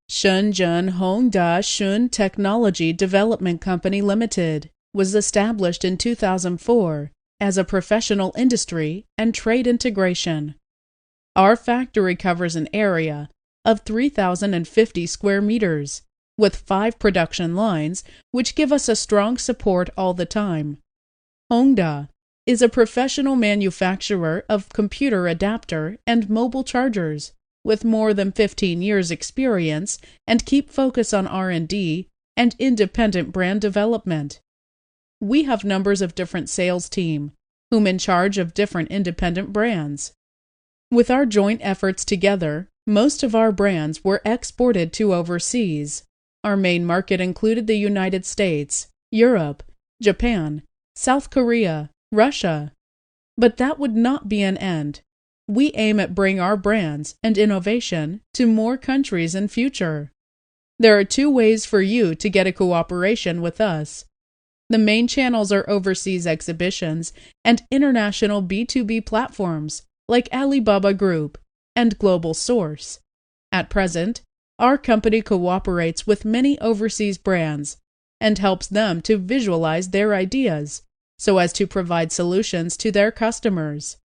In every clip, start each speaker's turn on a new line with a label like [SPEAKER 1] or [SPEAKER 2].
[SPEAKER 1] Shenzhen Hongda Shun Technology Development Company Limited was established in 2004 as a professional industry and trade integration. Our factory covers an area of 3,050 square meters, with 5 production lines which give us a strong support all the time. Hongda is a professional manufacturer of computer adapter and mobile chargers with more than 15 years experience and keep focus on R&D and independent brand development. We have numbers of different sales team, whom in charge of different independent brands. With our joint efforts together, most of our brands were exported to overseas. Our main market included the United States, Europe, Japan, South Korea, Russia. But that would not be an end. We aim at bring our brands and innovation to more countries in future. There are 2 ways for you to get a cooperation with us. The main channels are overseas exhibitions and international B2B platforms like Alibaba Group and Global Source. At present, our company cooperates with many overseas brands and helps them to visualize their ideas so as to provide solutions to their customers.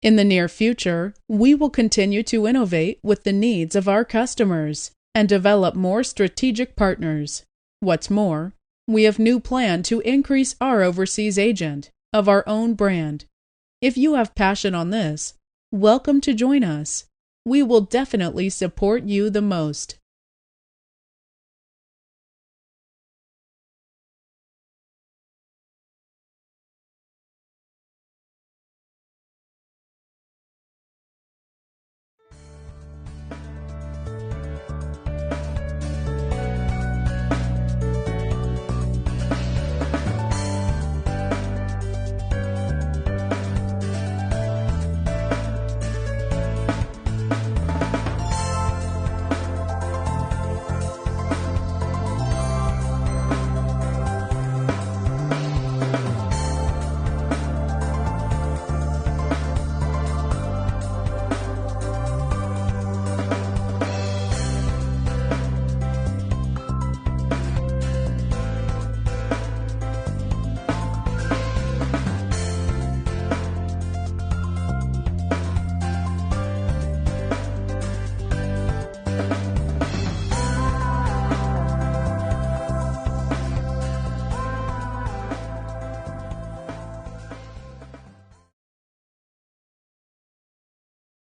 [SPEAKER 1] In the near future, we will continue to innovate with the needs of our customers and develop more strategic partners. What's more, we have new plan to increase our overseas agent of our own brand. If you have passion on this, welcome to join us. We will definitely support you the most.